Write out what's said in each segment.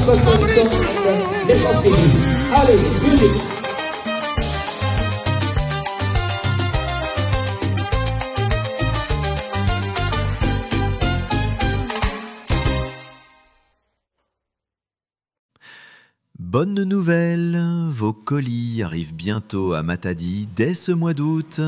votre émission Les Portugais. Allez, musique. Bonne nouvelle, vos colis arrivent bientôt à Matadi dès ce mois d'août.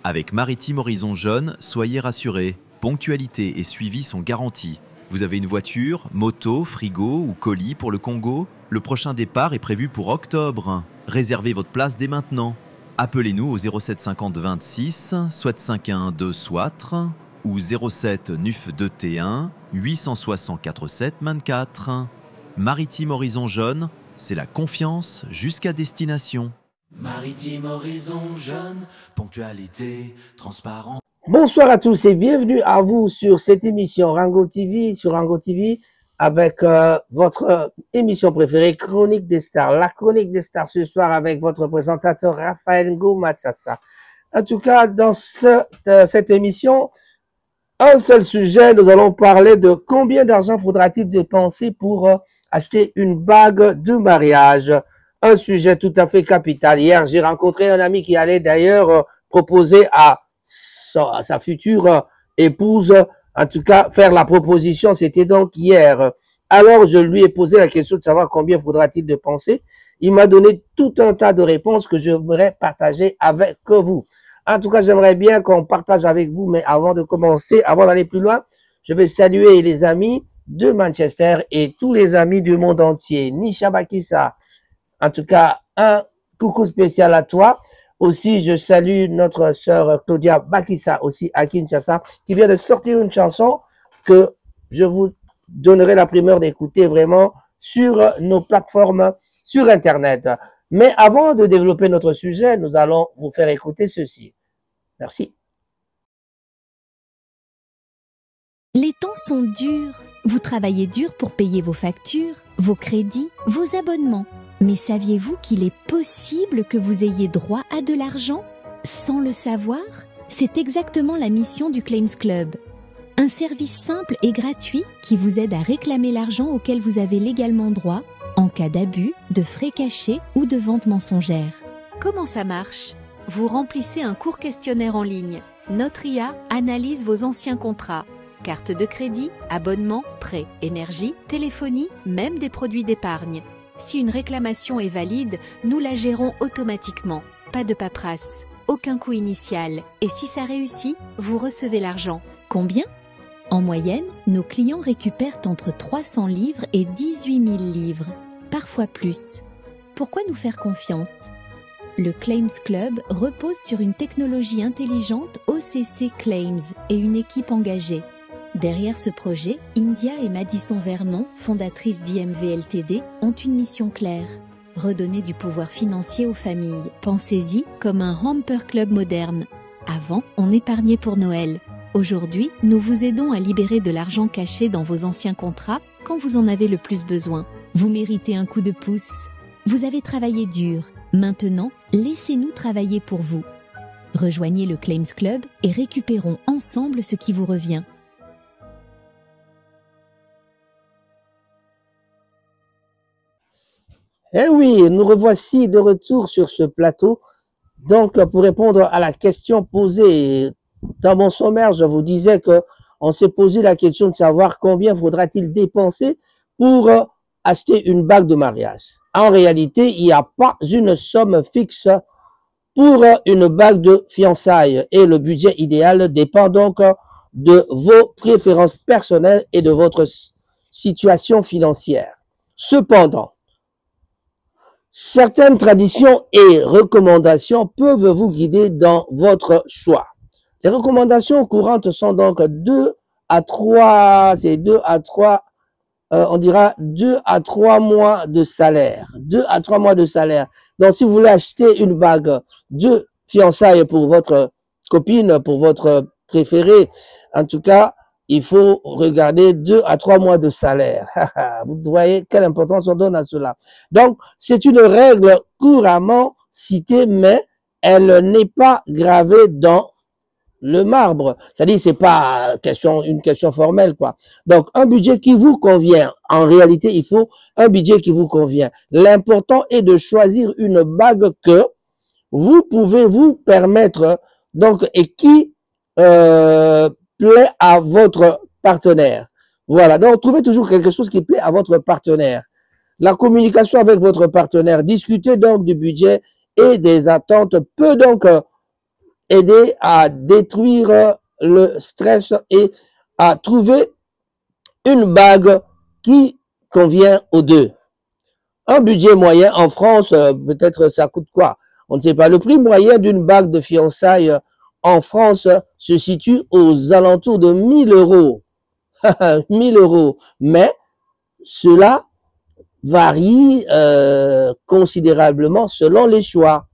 Avec Maritime Horizon Jaune, soyez rassurés, ponctualité et suivi sont garantis. Vous avez une voiture, moto, frigo ou colis pour le Congo? Le prochain départ est prévu pour octobre. Réservez votre place dès maintenant. Appelez-nous au 07 50 26 751 2 Soitre ou 07 9 T1 864 7 24. Maritime Horizon Jaune, c'est la confiance jusqu'à destination. Maritime Horizon Jaune, ponctualité, transparence. Bonsoir à tous et bienvenue à vous sur cette émission Rango TV, sur Rango TV, avec votre émission préférée, Chronique des Stars. La Chronique des Stars ce soir avec votre présentateur Raphaël Ngomatsassa. En tout cas, dans cette émission, un seul sujet, nous allons parler de combien d'argent faudra-t-il dépenser pour acheter une bague de mariage. Un sujet tout à fait capital. Hier, j'ai rencontré un ami qui allait d'ailleurs proposer à sa future épouse, en tout cas, faire la proposition. C'était donc hier. Alors, je lui ai posé la question de savoir combien faudra-t-il dépenser. Il m'a donné tout un tas de réponses que je voudrais partager avec vous. En tout cas, j'aimerais bien qu'on partage avec vous, mais avant de commencer, avant d'aller plus loin, je vais saluer les amis de Manchester et tous les amis du monde entier. Nisha Bakissa, en tout cas, un coucou spécial à toi. Aussi, je salue notre sœur Claudia Bakissa, aussi à Kinshasa, qui vient de sortir une chanson que je vous donnerai la primeur d'écouter vraiment sur nos plateformes sur Internet. Mais avant de développer notre sujet, nous allons vous faire écouter ceci. Merci. Les temps sont durs. Vous travaillez dur pour payer vos factures, vos crédits, vos abonnements. Mais saviez-vous qu'il est possible que vous ayez droit à de l'argent sans le savoir? C'est exactement la mission du Claims Club. Un service simple et gratuit qui vous aide à réclamer l'argent auquel vous avez légalement droit en cas d'abus, de frais cachés ou de vente mensongère. Comment ça marche? Vous remplissez un court questionnaire en ligne. Notre IA analyse vos anciens contrats. Carte de crédit, abonnement, prêt, énergie, téléphonie, même des produits d'épargne. Si une réclamation est valide, nous la gérons automatiquement. Pas de paperasse, aucun coût initial. Et si ça réussit, vous recevez l'argent. Combien? En moyenne, nos clients récupèrent entre 300 livres et 18 000 livres. Parfois plus. Pourquoi nous faire confiance? Le Claims Club repose sur une technologie intelligente OCC Claims et une équipe engagée. Derrière ce projet, India et Madison Vernon, fondatrices d'IMV Ltd, ont une mission claire. Redonner du pouvoir financier aux familles. Pensez-y comme un Hamper Club moderne. Avant, on épargnait pour Noël. Aujourd'hui, nous vous aidons à libérer de l'argent caché dans vos anciens contrats quand vous en avez le plus besoin. Vous méritez un coup de pouce. Vous avez travaillé dur. Maintenant, laissez-nous travailler pour vous. Rejoignez le Claims Club et récupérons ensemble ce qui vous revient. Eh oui, nous revoici de retour sur ce plateau. Donc, pour répondre à la question posée dans mon sommaire, je vous disais que on s'est posé la question de savoir combien faudra-t-il dépenser pour acheter une bague de mariage. En réalité, il n'y a pas une somme fixe pour une bague de fiançailles et le budget idéal dépend donc de vos préférences personnelles et de votre situation financière. Cependant, certaines traditions et recommandations peuvent vous guider dans votre choix. Les recommandations courantes sont donc 2 à 3 mois de salaire. 2 à 3 mois de salaire. Donc, si vous voulez acheter une bague de fiançailles pour votre copine, pour votre préféré, en tout cas, il faut regarder 2 à 3 mois de salaire. Vous voyez quelle importance on donne à cela. Donc, c'est une règle couramment citée, mais elle n'est pas gravée dans le marbre. C'est-à-dire, c'est pas une question formelle, quoi. Donc, un budget qui vous convient. En réalité, il faut un budget qui vous convient. L'important est de choisir une bague que vous pouvez vous permettre, donc, et qui plaît à votre partenaire. Voilà. Donc, trouvez toujours quelque chose qui plaît à votre partenaire. La communication avec votre partenaire, discuter donc du budget et des attentes peut donc aider à détruire le stress et à trouver une bague qui convient aux deux. Un budget moyen en France, peut-être ça coûte quoi? On ne sait pas. Le prix moyen d'une bague de fiançailles en France se situe aux alentours de 1000 euros. 1000 euros. Mais cela varie considérablement selon les choix.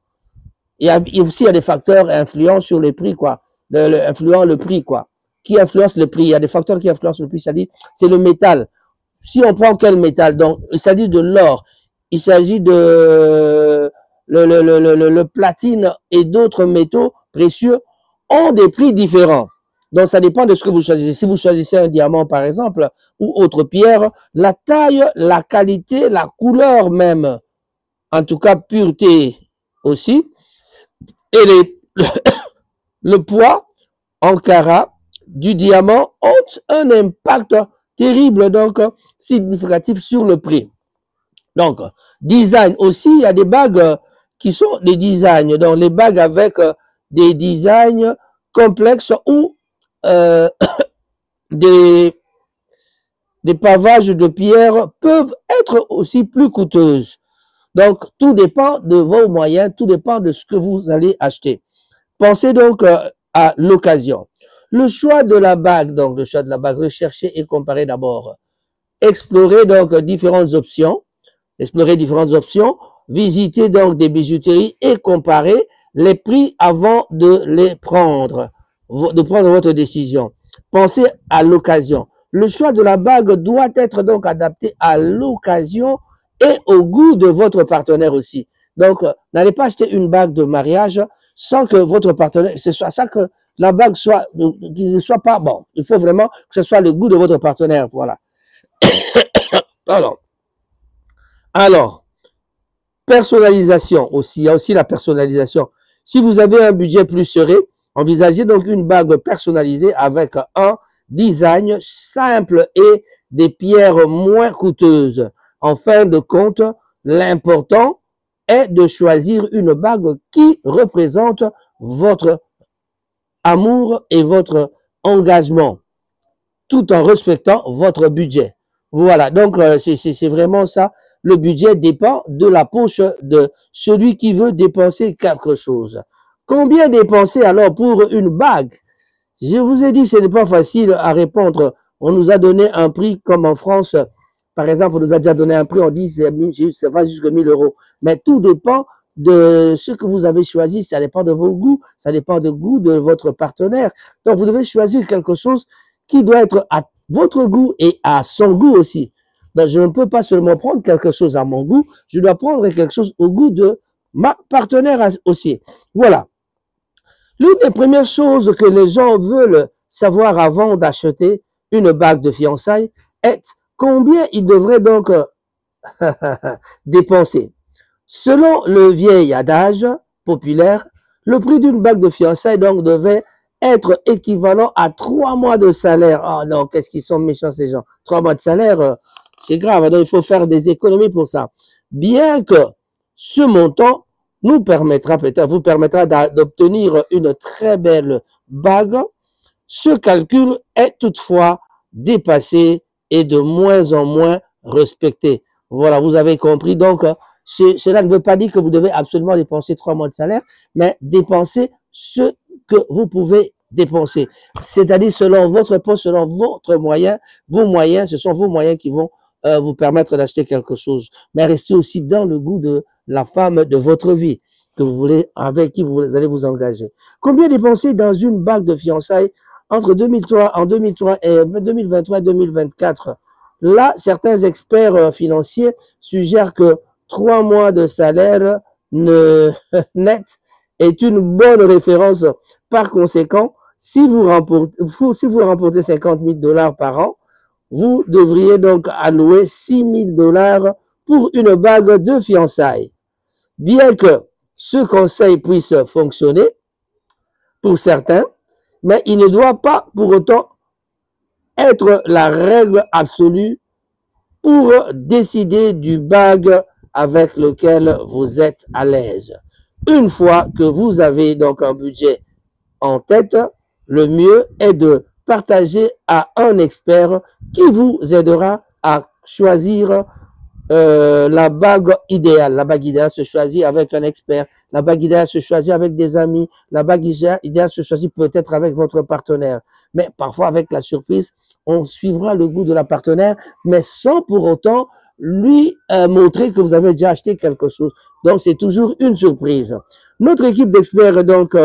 Il y a aussi des facteurs influents sur le prix, quoi. Influent le prix, quoi. Qui influence le prix? Il y a des facteurs qui influencent le prix, c'est-à-dire, c'est le métal. Si on prend quel métal? Donc, il s'agit de l'or, il s'agit de le platine et d'autres métaux précieux ont des prix différents. Donc, ça dépend de ce que vous choisissez. Si vous choisissez un diamant, par exemple, ou autre pierre, la taille, la qualité, la couleur même, en tout cas, pureté aussi, et le poids en carats du diamant ont un impact terrible, donc significatif sur le prix. Donc, design aussi, il y a des bagues qui sont des designs, donc les bagues avec des designs complexes ou des pavages de pierre peuvent être aussi plus coûteuses. Donc, tout dépend de vos moyens, tout dépend de ce que vous allez acheter. Pensez donc à l'occasion. Le choix de la bague, donc le choix de la bague, recherchez et comparez d'abord. Explorez donc différentes options. Explorez différentes options. Visitez donc des bijouteries et comparez les prix avant de les prendre, de prendre votre décision. Pensez à l'occasion. Le choix de la bague doit être donc adapté à l'occasion et au goût de votre partenaire aussi. Donc, n'allez pas acheter une bague de mariage sans que votre partenaire, sans que la bague soit, qu'il ne soit pas bon. Il faut vraiment que ce soit le goût de votre partenaire. Voilà. Alors, personnalisation aussi. Il y a aussi la personnalisation. Si vous avez un budget plus serré, envisagez donc une bague personnalisée avec un design simple et des pierres moins coûteuses. En fin de compte, l'important est de choisir une bague qui représente votre amour et votre engagement, tout en respectant votre budget. Voilà, donc c'est vraiment ça. Le budget dépend de la poche de celui qui veut dépenser quelque chose. Combien dépenser alors pour une bague? Je vous ai dit, ce n'est pas facile à répondre. On nous a donné un prix comme en France. Par exemple, on nous a déjà donné un prix, on dit ça va jusqu'à 1000 euros. Mais tout dépend de ce que vous avez choisi, ça dépend de vos goûts, ça dépend du goût de votre partenaire. Donc, vous devez choisir quelque chose qui doit être à votre goût et à son goût aussi. Donc, je ne peux pas seulement prendre quelque chose à mon goût, je dois prendre quelque chose au goût de ma partenaire aussi. Voilà. L'une des premières choses que les gens veulent savoir avant d'acheter une bague de fiançailles est combien ils devraient donc dépenser. Selon le vieil adage populaire, le prix d'une bague de fiançailles donc devait être équivalent à 3 mois de salaire. Oh non, qu'est-ce qu'ils sont méchants ces gens. 3 mois de salaire, c'est grave. Donc il faut faire des économies pour ça. Bien que ce montant nous permettra peut-être, vous permettra d'obtenir une très belle bague, ce calcul est toutefois dépassé et de moins en moins respecté. Voilà, vous avez compris. Donc, cela ne veut pas dire que vous devez absolument dépenser 3 mois de salaire, mais dépenser ce que vous pouvez dépenser. C'est-à-dire selon votre poste, selon votre moyen, vos moyens, ce sont vos moyens qui vont vous permettre d'acheter quelque chose. Mais restez aussi dans le goût de la femme de votre vie, que vous voulez, avec qui vous allez vous engager. Combien dépenser dans une bague de fiançailles entre 2023 et 2023 et 2024? Là, certains experts financiers suggèrent que 3 mois de salaire net est une bonne référence. Par conséquent, si vous remportez 50 000 $ par an, vous devriez donc allouer 6 000 $ pour une bague de fiançailles. Bien que ce conseil puisse fonctionner pour certains, mais il ne doit pas pour autant être la règle absolue pour décider du bague avec lequel vous êtes à l'aise. Une fois que vous avez donc un budget en tête, le mieux est de partager à un expert qui vous aidera à choisir la bague idéale. La bague idéale se choisit avec un expert. La bague idéale se choisit avec des amis. La bague idéale se choisit peut-être avec votre partenaire. Mais parfois, avec la surprise, on suivra le goût de la partenaire, mais sans pour autant lui montrer que vous avez déjà acheté quelque chose. Donc, c'est toujours une surprise. Notre équipe d'experts donc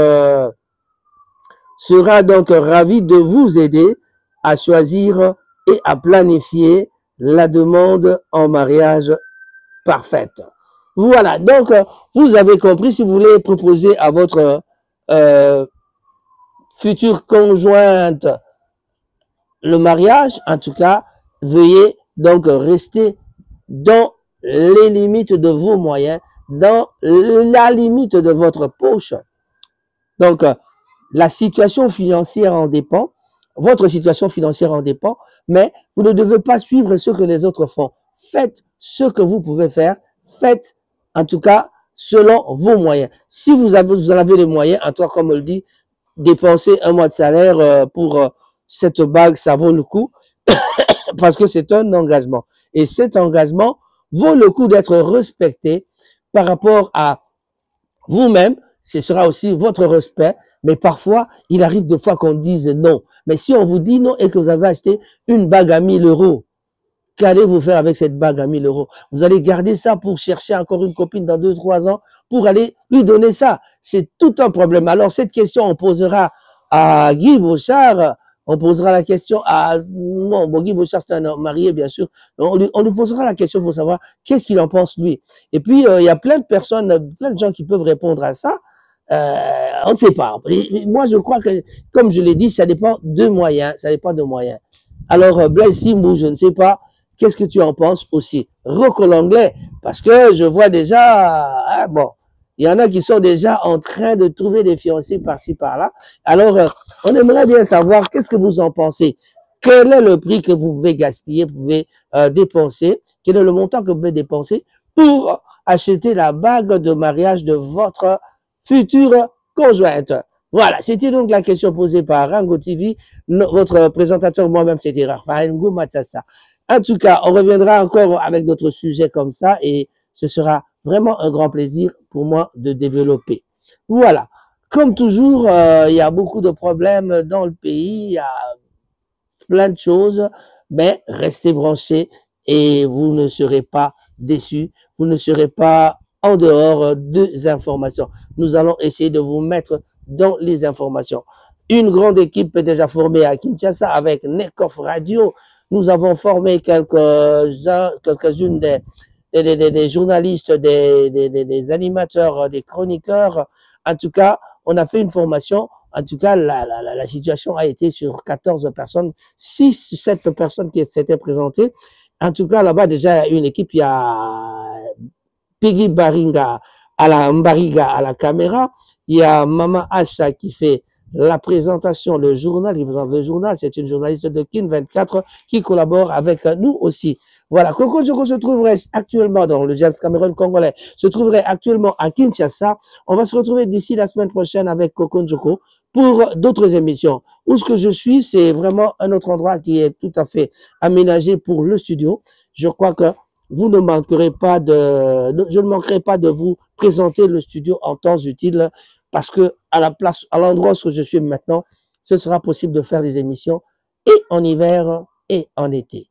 sera donc ravie de vous aider à choisir et à planifier la demande en mariage parfaite. Voilà, donc vous avez compris, si vous voulez proposer à votre future conjointe le mariage, en tout cas, veuillez donc rester dans les limites de vos moyens, dans la limite de votre poche. Donc, la situation financière en dépend, votre situation financière en dépend, mais vous ne devez pas suivre ce que les autres font. Faites ce que vous pouvez faire, faites en tout cas selon vos moyens. Si vous en avez les moyens, en tout cas, comme on le dit, dépenser un mois de salaire pour cette bague, ça vaut le coup parce que c'est un engagement. Et cet engagement vaut le coup d'être respecté par rapport à vous-même. Ce sera aussi votre respect, mais parfois, il arrive de fois qu'on dise non. Mais si on vous dit non et que vous avez acheté une bague à 1 000 €, qu'allez-vous faire avec cette bague à 1 000 €? Vous allez garder ça pour chercher encore une copine dans 2-3 ans pour aller lui donner ça. C'est tout un problème. Alors, cette question, on posera à Guy Bouchard. On posera la question à... Non, bon, Guy Bouchard, c'est un marié, bien sûr. On lui posera la question pour savoir qu'est-ce qu'il en pense, lui. Et puis, il y a plein de personnes, plein de gens qui peuvent répondre à ça. On ne sait pas. Et moi, je crois que, comme je l'ai dit, ça dépend de moyens. Ça dépend de moyens. Alors, Blaise Simbou, je ne sais pas. Qu'est-ce que tu en penses aussi? Rocco l'anglais, parce que je vois déjà... bon, il y en a qui sont déjà en train de trouver des fiancés par-ci, par-là. Alors, on aimerait bien savoir qu'est-ce que vous en pensez. Quel est le prix que vous pouvez gaspiller, vous pouvez dépenser? Quel est le montant que vous pouvez dépenser pour acheter la bague de mariage de votre future conjointe? Voilà, c'était donc la question posée par Rango TV. Votre présentateur, moi-même, c'était Raphaël Ngoumatsassa. En tout cas, on reviendra encore avec d'autres sujets comme ça et ce sera vraiment un grand plaisir pour moi de développer. Voilà. Comme toujours, il y a beaucoup de problèmes dans le pays, il y a plein de choses, mais restez branchés et vous ne serez pas déçus, vous ne serez pas en dehors des informations. Nous allons essayer de vous mettre dans les informations. Une grande équipe est déjà formée à Kinshasa avec Nekov Radio. Nous avons formé quelques-unes des journalistes, des animateurs, des chroniqueurs. En tout cas, on a fait une formation. En tout cas, la situation a été sur 14 personnes, 6-7 personnes qui s'étaient présentées. En tout cas, là-bas, déjà, il y a une équipe, il y a Peggy Mbariga à la caméra. Il y a Mama Asha qui fait la présentation, le journal, qui présente le journal. C'est une journaliste de Kin 24 qui collabore avec nous aussi. Voilà. Coco Njoko se trouverait actuellement dans le James Cameroun congolais, se trouverait actuellement à Kinshasa. On va se retrouver d'ici la semaine prochaine avec Coco Njoko pour d'autres émissions. Où ce que je suis, c'est vraiment un autre endroit qui est tout à fait aménagé pour le studio. Je crois que vous ne manquerez pas je ne manquerai pas de vous présenter le studio en temps utile parce que à l'endroit où je suis maintenant, ce sera possible de faire des émissions et en hiver et en été.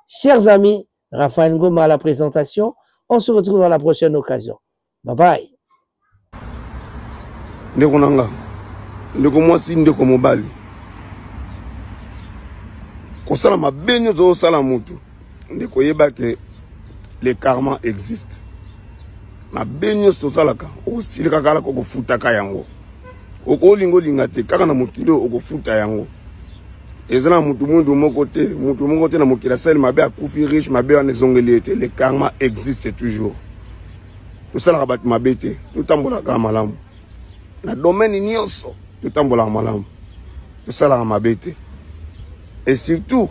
Chers amis, Raphaël Ngoma à la présentation. On se retrouve à la prochaine occasion. Bye bye. Ndeko mwasi ndeko mobali kosala mabenyo zo sala mutu ndeko yeba ke le karma existe mabenyo so salaka osilika kala ko futaka yango okolinga te kaka na mokili okofuta yango ezana mutu moko te na mokili asali mabe akufi riche mabe wana ezongeli te le karma existe toujours tosalaka bato mabe te totambolaka malamu na domaine nyonso totambolaka malamu tosalaka mabe te et surtout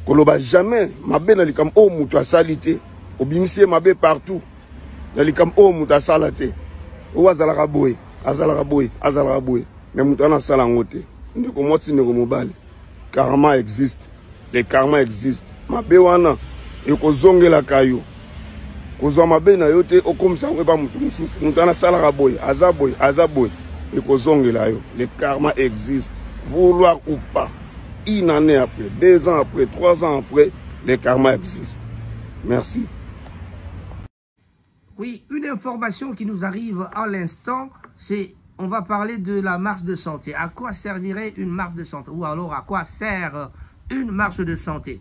koloba jamais mabe na likambo oyo mutu asali te obimisi ye mabe partout na likambo oyo mutu asala te oyo azalaka boye mais mutu wana asala yango te ndeko mwasi ndeko mobali karma existe le karma existe mabe wana ekozongelaka yo kozwa mabe na yo te okomisa yango epa mutu mosusu mutu wana asalaka boye aza boye ekozongela yo le karma existe vouloir ou pas une année après 2 ans après 3 ans après le karma existe. Merci. Oui, une information qui nous arrive à l'instant, c'est on va parler de la marche de santé. À quoi servirait une marche de santé? Ou alors à quoi sert une marche de santé?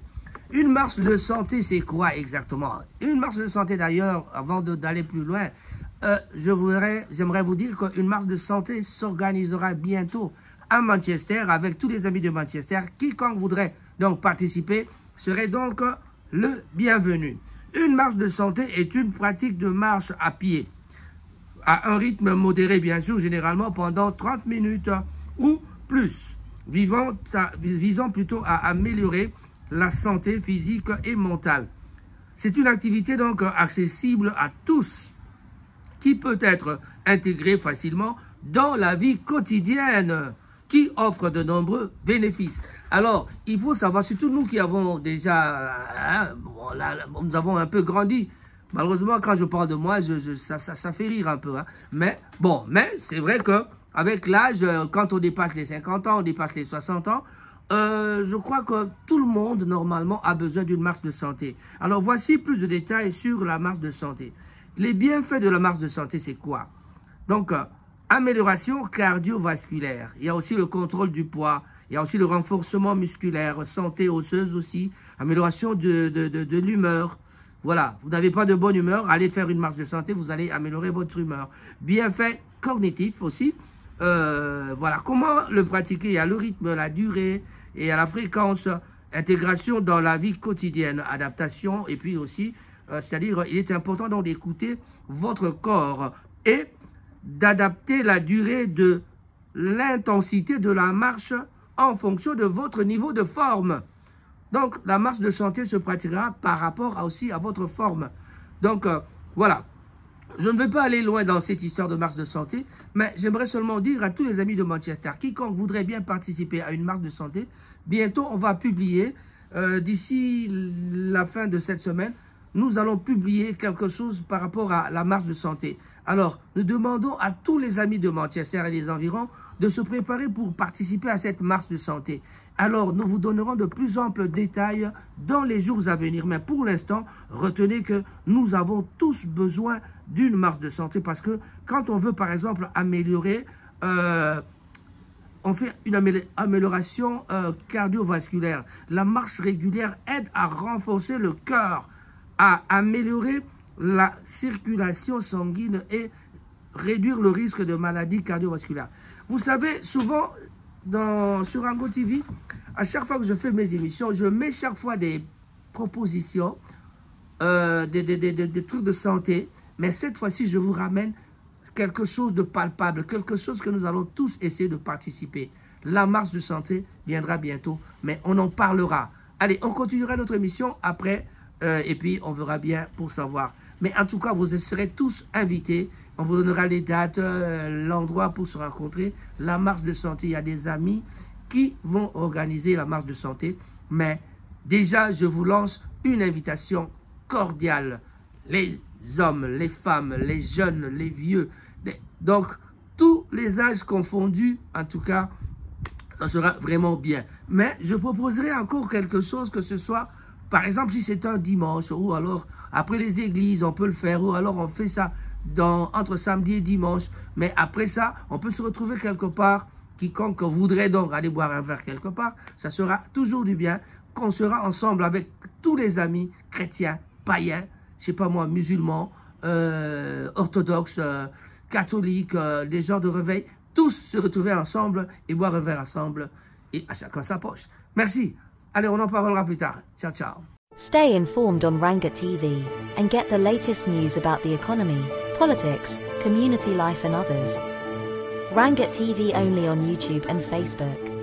Une marche de santé, c'est quoi exactement? Une marche de santé d'ailleurs, avant d'aller plus loin, j'aimerais vous dire qu'une marche de santé s'organisera bientôt à Manchester avec tous les amis de Manchester. Quiconque voudrait donc participer serait donc le bienvenu. Une marche de santé est une pratique de marche à pied, à un rythme modéré bien sûr, généralement pendant 30 minutes ou plus, visant plutôt à améliorer la santé physique et mentale. C'est une activité donc accessible à tous, qui peut être intégrée facilement dans la vie quotidienne, qui offre de nombreux bénéfices. Alors, il faut savoir, surtout nous qui avons déjà, nous avons un peu grandi. Malheureusement, quand je parle de moi, ça fait rire un peu. Hein. Mais bon, c'est vrai qu'avec l'âge, quand on dépasse les 50 ans, on dépasse les 60 ans, je crois que tout le monde, normalement, a besoin d'une marche de santé. Alors, voici plus de détails sur la marche de santé. Les bienfaits de la marche de santé, c'est quoi? Donc, amélioration cardiovasculaire. Il y a aussi le contrôle du poids. Il y a aussi le renforcement musculaire, santé osseuse aussi, amélioration de l'humeur. Voilà, vous n'avez pas de bonne humeur, allez faire une marche de santé, vous allez améliorer votre humeur. Bienfaits cognitifs aussi. Voilà, comment le pratiquer? Il y a le rythme, la durée et à la fréquence, intégration dans la vie quotidienne, adaptation et puis aussi, c'est-à-dire il est important donc d'écouter votre corps et d'adapter la durée de l'intensité de la marche en fonction de votre niveau de forme. Donc, la marche de santé se pratiquera par rapport aussi à votre forme. Donc, voilà. Je ne vais pas aller loin dans cette histoire de marche de santé, mais j'aimerais seulement dire à tous les amis de Manchester, quiconque voudrait bien participer à une marche de santé, bientôt on va publier, d'ici la fin de cette semaine, nous allons publier quelque chose par rapport à la marche de santé. Alors, nous demandons à tous les amis de Manchester et les environs de se préparer pour participer à cette marche de santé. Alors, nous vous donnerons de plus amples détails dans les jours à venir. Mais pour l'instant, retenez que nous avons tous besoin d'une marche de santé parce que quand on veut, par exemple, améliorer, on fait une amélioration cardiovasculaire. La marche régulière aide à renforcer le cœur, à améliorer la circulation sanguine et réduire le risque de maladies cardiovasculaires. Vous savez, souvent, sur Rango TV, à chaque fois que je fais mes émissions, je mets chaque fois des propositions, des trucs de santé, mais cette fois-ci, je vous ramène quelque chose de palpable, quelque chose que nous allons tous essayer de participer. La marche de santé viendra bientôt, mais on en parlera. Allez, on continuera notre émission après, et puis on verra bien pour savoir. Mais en tout cas, vous serez tous invités. On vous donnera les dates, l'endroit pour se rencontrer. La marche de santé, il y a des amis qui vont organiser la marche de santé. Mais déjà, je vous lance une invitation cordiale. Les hommes, les femmes, les jeunes, les vieux. Donc, tous les âges confondus, en tout cas, ça sera vraiment bien. Mais je proposerai encore quelque chose que ce soit... Par exemple, si c'est un dimanche, ou alors après les églises, on peut le faire, ou alors on fait ça entre samedi et dimanche. Mais après ça, on peut se retrouver quelque part. Quiconque voudrait donc aller boire un verre quelque part, ça sera toujours du bien, qu'on sera ensemble avec tous les amis chrétiens, païens, je sais pas moi, musulmans, orthodoxes, catholiques, des gens de réveil. tous se retrouver ensemble et boire un verre ensemble et à chacun sa poche. Merci. Allez, on en parlera plus tard. Ciao, ciao. Stay informed on Rangat TV and get the latest news about the economy, politics, community life and others. Rangat TV only on YouTube and Facebook.